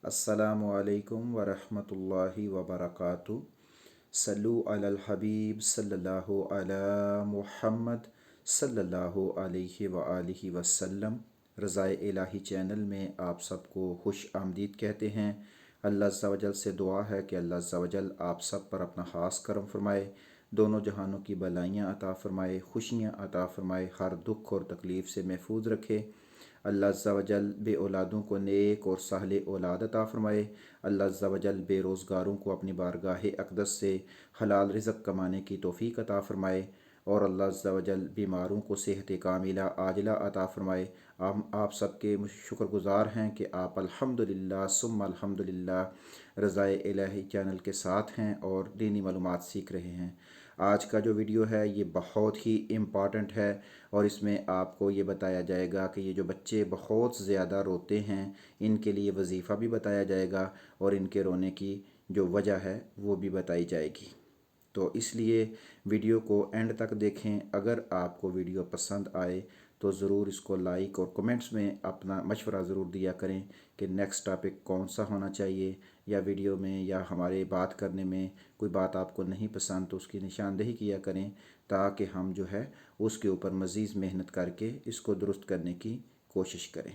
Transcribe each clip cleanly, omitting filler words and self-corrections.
अस्सलामु अलैकुम वरहमतुल्लाहि वबरकातुहू। सल्लु अलल हबीब सल्लल्लाहु अला मुहम्मद सल्लल्लाहु अलैहि व आलिहि वसल्लम। रज़ाए इलाही चैनल में आप सबको खुश आमदीद कहते हैं। अल्लाह अज़्ज़ा वजल से दुआ है कि अल्लाह अज़्ज़ा वजल आप सब पर अपना ख़ास करम फरमाए, दोनों जहानों की भलाइयाँ अता फ़रमाए, खुशियाँ अता फ़रमाए, हर दुख और तकलीफ़ से महफूज रखे। अल्लाह अज़्ज़ा वजल बे औलादों को नेक और साहले औलाद अता फ़रमाए। अल्लाह अज़्ज़ा वजल बेरोज़गारों को अपनी बारगाह अक़दस से हलाल रिज़्क़ कमाने की तौफ़ीक अता फ़रमाए और अल्लाह अज़्ज़ा वजल बीमारों को सेहत कामिला आजिला अता फ़रमाए। आप सबके शुक्रगुज़ार हैं कि आप अल्हम्दुलिल्लाह सुम्मा अल्हम्दुलिल्लाह रज़ाए इलाही चैनल के साथ हैं और दीनी मालूमात सीख रहे हैं। आज का जो वीडियो है ये बहुत ही इम्पॉर्टेंट है और इसमें आपको ये बताया जाएगा कि ये जो बच्चे बहुत ज़्यादा रोते हैं इनके लिए वजीफ़ा भी बताया जाएगा और इनके रोने की जो वजह है वो भी बताई जाएगी। तो इसलिए वीडियो को एंड तक देखें। अगर आपको वीडियो पसंद आए तो ज़रूर इसको लाइक और कमेंट्स में अपना मशवरा ज़रूर दिया करें कि नेक्स्ट टॉपिक कौन सा होना चाहिए, या वीडियो में या हमारे बात करने में कोई बात आपको नहीं पसंद तो उसकी निशानदेही किया करें ताकि हम जो है उसके ऊपर मज़ीद मेहनत करके इसको दुरुस्त करने की कोशिश करें।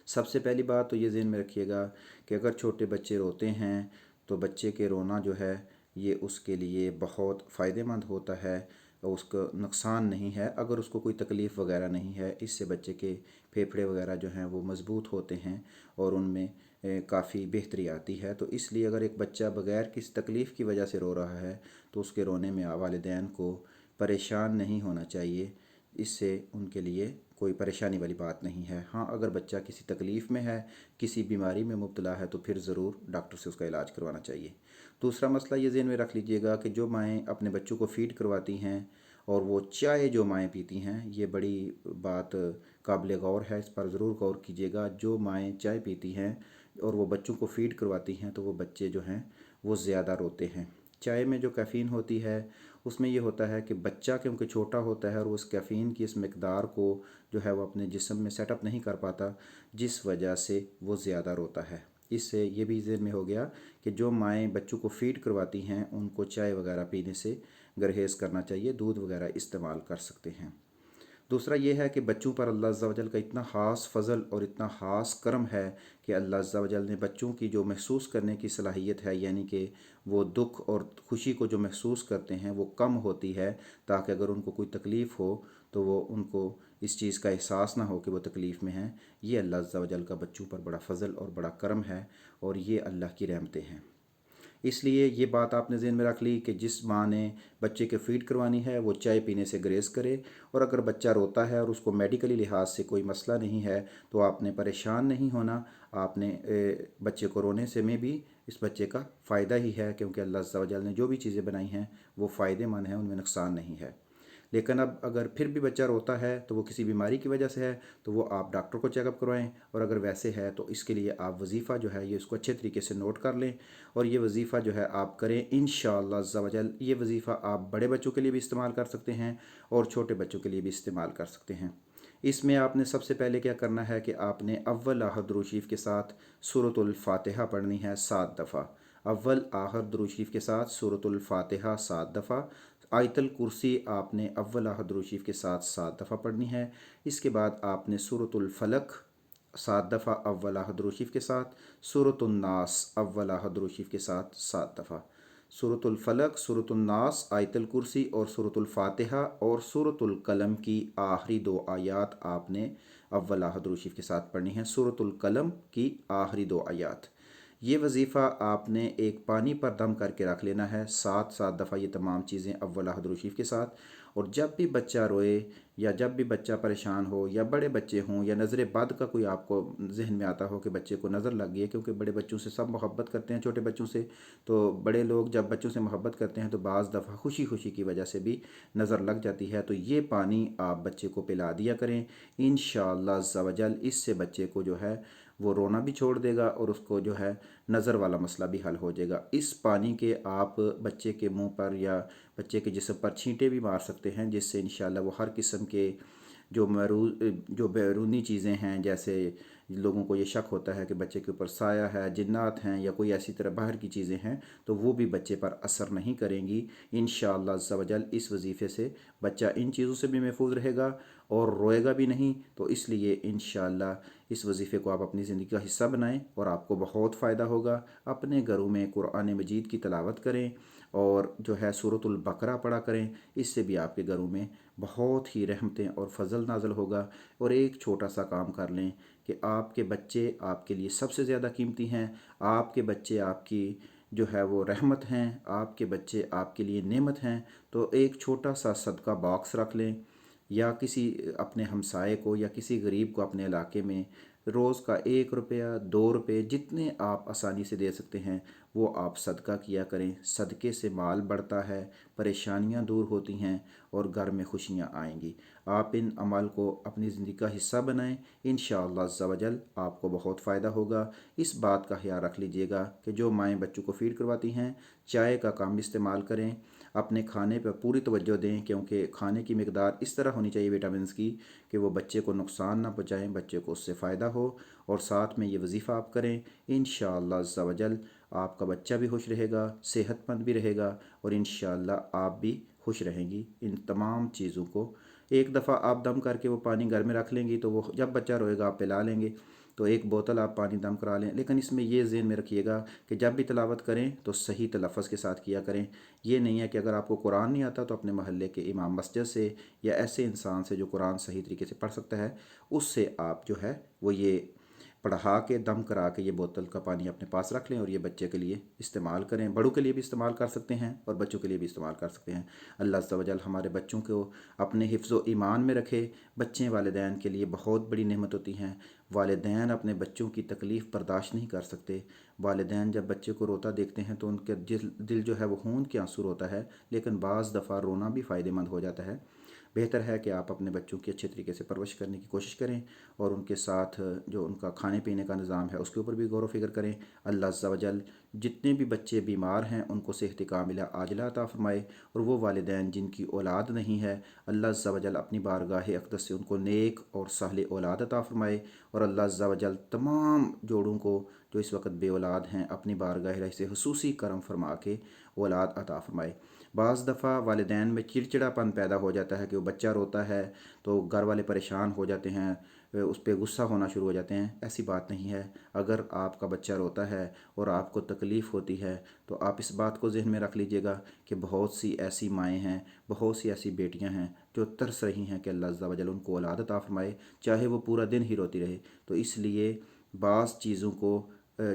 सबसे पहली बात तो ये ज़हन में रखिएगा कि अगर छोटे बच्चे रोते हैं तो बच्चे के रोना जो है ये उसके लिए बहुत फ़ायदेमंद होता है, उसको नुकसान नहीं है अगर उसको कोई तकलीफ़ वगैरह नहीं है। इससे बच्चे के फेफड़े वगैरह जो हैं वो मज़बूत होते हैं और उनमें काफ़ी बेहतरी आती है। तो इसलिए अगर एक बच्चा बग़ैर किसी तकलीफ़ की वजह से रो रहा है तो उसके रोने में वालिदैन को परेशान नहीं होना चाहिए, इससे उनके लिए कोई परेशानी वाली बात नहीं है। हाँ, अगर बच्चा किसी तकलीफ़ में है, किसी बीमारी में मुब्तला है तो फिर ज़रूर डॉक्टर से उसका इलाज करवाना चाहिए। दूसरा मसला ये ज़हन में रख लीजिएगा कि जो माएँ अपने बच्चों को फ़ीड करवाती हैं और वो चाय जो माएँ पीती हैं, ये बड़ी बात काबिल गौर है, इस पर ज़रूर गौर कीजिएगा। जो माएँ चाय पीती हैं और वो बच्चों को फ़ीड करवाती हैं तो वो बच्चे जो हैं वो ज़्यादा रोते हैं। चाय में जो कैफ़ीन होती है उसमें ये होता है कि बच्चा क्योंकि छोटा होता है और उस कैफ़ीन की इस मकदार को जो है वो अपने जिस्म में सेटअप नहीं कर पाता, जिस वजह से वो ज़्यादा रोता है। इससे ये भी ज़हन में हो गया कि जो माएँ बच्चों को फ़ीड करवाती हैं उनको चाय वगैरह पीने से गुरेज़ करना चाहिए, दूध वगैरह इस्तेमाल कर सकते हैं। दूसरा ये है कि बच्चों पर अल्लाह अज़्ज़ा वजल का इतना ख़ास फ़ज़ल और इतना ख़ास करम है कि अल्लाह अज़्ज़ा वजल ने बच्चों की जो महसूस करने की सलाहियत है, यानी कि वो दुख और खुशी को जो महसूस करते हैं वो कम होती है, ताकि अगर उनको कोई तकलीफ़ हो तो वो उनको इस चीज़ का एहसास ना हो कि वो तकलीफ़ में हैं। ये अल्लाह अज़्ज़ा वजल का बच्चों पर बड़ा फ़ज़ल और बड़ा करम है और ये अल्लाह की रहमतें हैं। इसलिए ये बात आपने ज़हन में रख ली कि जिस माँ ने बच्चे के फ़ीड करवानी है वो चाय पीने से गुरेज़ करे, और अगर बच्चा रोता है और उसको मेडिकली लिहाज से कोई मसला नहीं है तो आपने परेशान नहीं होना। आपने बच्चे को रोने से में भी इस बच्चे का फ़ायदा ही है, क्योंकि अल्लाह अज़्ज़ा वजल ने जो भी चीज़ें बनाई हैं वो फ़ायदेमंद हैं, उनमें नुकसान नहीं है। लेकिन अब अगर फिर भी बच्चा रोता है तो वो किसी बीमारी की वजह से है तो वो आप डॉक्टर को चेकअप करवाएं, और अगर वैसे है तो इसके लिए आप वजीफ़ा जो है ये उसको अच्छे तरीके से नोट कर लें और ये वजीफ़ा जो है आप करें इंशाअल्लाह अज़्ज़ा वजल। ये वजीफ़ा आप बड़े बच्चों के लिए भी इस्तेमाल कर सकते हैं और छोटे बच्चों के लिए भी इस्तेमाल कर सकते हैं। इसमें आपने सबसे पहले क्या करना है कि आपने अव्वल आहर दुरूद शरीफ के साथ सूरतुल फातिहा पढ़नी है 7 दफ़ा। अव्वल आहर दुरूद शरीफ के साथ सूरतुल फातिहा 7 दफ़ा। आयतल कुर्सी आपने अव्वल आहर दुरूद शरीफ के साथ 7 दफ़ा पढ़नी है। इसके बाद आपने सूरतुल फलक 7 दफ़ा अव्वल आहर दुरूद शरीफ के साथ, सूरतुन नास अव्वल आहर दुरूद शरीफ के साथ 7 दफ़ा। सूरतुल फलक, सूरतुल नास, आयतल कुर्सी और सूरतुल फातिहा और सूरतुल कलम की आखिरी 2 आयात आपने अव्वल आहर दुरूद शरीफ के साथ पढ़नी है। सूरतुल कलम की आखिरी 2 आयात। ये वजीफ़ा आपने एक पानी पर दम करके रख लेना है 7 दफ़ा, ये तमाम चीज़ें अव्वल आहर दुरूद शरीफ के साथ। और जब भी बच्चा रोए या जब भी बच्चा परेशान हो या बड़े बच्चे हों या नज़र बद का कोई आपको जहन में आता हो कि बच्चे को नज़र लग गई है, क्योंकि बड़े बच्चों से सब मोहब्बत करते हैं छोटे बच्चों से, तो बड़े लोग जब बच्चों से मोहब्बत करते हैं तो बाज़ दफ़ा खुशी खुशी की वजह से भी नज़र लग जाती है। तो ये पानी आप बच्चे को पिला दिया करें इंशाअल्लाह अज़्ज़ा वजल। इससे बच्चे को जो है वो रोना भी छोड़ देगा और उसको जो है नज़र वाला मसला भी हल हो जाएगा। इस पानी के आप बच्चे के मुंह पर या बच्चे के जिस्म पर छींटे भी मार सकते हैं, जिससे इंशाल्लाह वो हर किस्म के जो बैरूनी चीज़ें हैं जैसे لوگوں کو یہ شک ہوتا ہے کہ بچے کے اوپر سایہ ہے، جنات ہیں یا کوئی ایسی طرح باہر کی چیزیں ہیں، تو وہ بھی بچے پر اثر نہیں کریں گی انشاءاللہ عز و جل۔ اس وظیفے سے بچہ ان چیزوں سے بھی محفوظ رہے گا اور روئے گا بھی نہیں، تو اس لیے انشاءاللہ اس وظیفے کو آپ اپنی زندگی کا حصہ بنائیں اور آپ کو بہت فائدہ ہوگا۔ اپنے گھروں میں قرآن مجید کی تلاوت کریں اور جو ہے سورۃ البقرہ پڑھا کریں، اس سے بھی آپ کے گھروں میں بہت ہی رحمتیں اور فضل نازل ہوگا۔ اور ایک چھوٹا سا کام کر لیں کہ آپ کے بچے آپ کے لیے سب سے زیادہ قیمتی ہیں، آپ کے بچے آپ کی جو ہے وہ رحمت ہیں، آپ کے بچے آپ کے لیے نعمت ہیں، تو ایک چھوٹا سا صدقہ باکس رکھ لیں یا کسی اپنے ہمسائے کو یا کسی غریب کو اپنے علاقے میں روز کا 1 روپیہ 2 روپے جتنے آپ آسانی سے دے سکتے ہیں وہ آپ صدقہ کیا کریں۔ صدقے سے مال بڑھتا ہے، پریشانیاں دور ہوتی ہیں اور گھر میں خوشیاں آئیں گی۔ آپ ان عمل کو اپنی زندگی کا حصہ بنائیں، انشاءاللہ عز و جل آپ کو بہت فائدہ ہوگا۔ اس بات کا خیال رکھ لیجئے گا کہ جو مائیں بچوں کو فیڈ کرواتی ہیں چائے کا کم استعمال کریں، اپنے کھانے پر پوری توجہ دیں، کیونکہ کھانے کی مقدار اس طرح ہونی چاہیے وٹامنس کی کہ وہ بچے کو نقصان نہ پہنچائیں، بچے کو اس سے فائدہ ہو، اور ساتھ میں یہ وظیفہ آپ کریں۔ انشاءاللہ عز و جل آپ کا بچہ بھی خوش رہے گا، صحت مند بھی رہے گا، اور انشاءاللہ آپ بھی خوش رہیں گی۔ ان تمام چیزوں کو ایک دفعہ آپ دم کر کے وہ پانی گھر میں رکھ لیں گی تو وہ جب بچہ روئے گا آپ پلا لیں گے، تو ایک بوتل آپ پانی دم کرا لیں، لیکن اس میں یہ ذہن میں رکھیے گا کہ جب بھی تلاوت کریں تو صحیح تلفظ کے ساتھ کیا کریں۔ یہ نہیں ہے کہ اگر آپ کو قرآن نہیں آتا تو اپنے محلے کے امام مسجد سے یا ایسے انسان سے جو قرآن صحیح طریقے سے پڑھ سکتا ہے اس سے آپ جو ہے وہ یہ پڑھا کے دم کرا کے یہ بوتل کا پانی اپنے پاس رکھ لیں اور یہ بچے کے لیے استعمال کریں۔ بڑوں کے لیے بھی استعمال کر سکتے ہیں اور بچوں کے لیے بھی استعمال کر سکتے ہیں۔ اللہ عز و جل ہمارے بچوں کو اپنے حفظ و ایمان میں رکھے۔ بچے والدین کے لیے بہت بڑی نعمت ہوتی ہیں۔ والدین اپنے بچوں کی تکلیف برداشت نہیں کر سکتے۔ والدین جب بچے کو روتا دیکھتے ہیں تو ان کے دل جو ہے وہ خون کے آنسو روتا ہے، لیکن بعض دفعہ رونا بھی فائدہ مند ہو جاتا ہے۔ بہتر ہے کہ آپ اپنے بچوں کی اچھے طریقے سے پرورش کرنے کی کوشش کریں اور ان کے ساتھ جو ان کا کھانے پینے کا نظام ہے اس کے اوپر بھی غور و فکر کریں۔ اللہ عز و جل جتنے بھی بچے بیمار ہیں ان کو صحت کاملہ عاجلہ عطا فرمائے، اور وہ والدین جن کی اولاد نہیں ہے اللہ عز و جل اپنی بارگاہ اقدس سے ان کو نیک اور صالح اولاد عطا فرمائے، اور اللہ عز و جل تمام جوڑوں کو جو اس وقت بے اولاد ہیں اپنی بارگاہ الہی سے خصوصی کرم فرما کے اولاد عطا فرمائے۔ بعض دفعہ والدین میں چڑچڑاپن پیدا ہو جاتا ہے کہ وہ بچہ روتا ہے تو گھر والے پریشان ہو جاتے ہیں، اس پہ غصہ ہونا شروع ہو جاتے ہیں۔ ایسی بات نہیں ہے۔ اگر آپ کا بچہ روتا ہے اور آپ کو تکلیف ہوتی ہے تو آپ اس بات کو ذہن میں رکھ لیجئے گا کہ بہت سی ایسی مائیں ہیں، بہت سی ایسی بیٹیاں ہیں جو ترس رہی ہیں کہ اللہ عز و جل ان کو اولاد عطا فرمائے، چاہے وہ پورا دن ہی روتی رہے۔ تو اس لیے بعض چیزوں کو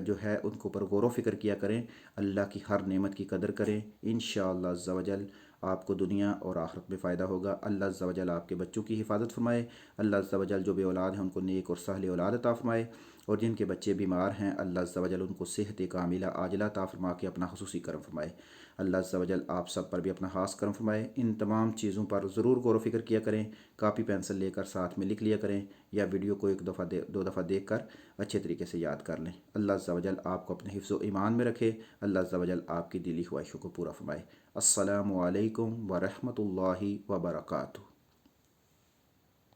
جو ہے ان کے اوپر غور و فکر کیا کریں، اللہ کی ہر نعمت کی قدر کریں۔ انشاءاللہ عز و جل آپ کو دنیا اور آخرت میں فائدہ ہوگا۔ اللہ عز و جل آپ کے بچوں کی حفاظت فرمائے۔ اللہ عز و جل جو بے اولاد ہیں ان کو نیک اور صالح اولاد عطا فرمائے، اور جن کے بچے بیمار ہیں اللہ عز و جل ان کو صحت کاملہ عاجلہ عطا فرما کے اپنا خصوصی کرم فرمائے۔ اللہ عز و جل آپ سب پر بھی اپنا خاص کرم فرمائے۔ ان تمام چیزوں پر ضرور غور و فکر کیا کریں، کاپی پینسل لے کر ساتھ میں لکھ لیا کریں، یا ویڈیو کو 1 دفعہ 2 دفعہ دیکھ کر اچھے طریقے سے یاد کر لیں۔ اللہ عز و جل آپ کو اپنے حفظ و ایمان میں رکھے۔ اللہ عز و جل آپ کی دلی خواہشوں کو پورا فرمائے۔ السلام علیکم ورحمۃ اللہ وبرکاتہ۔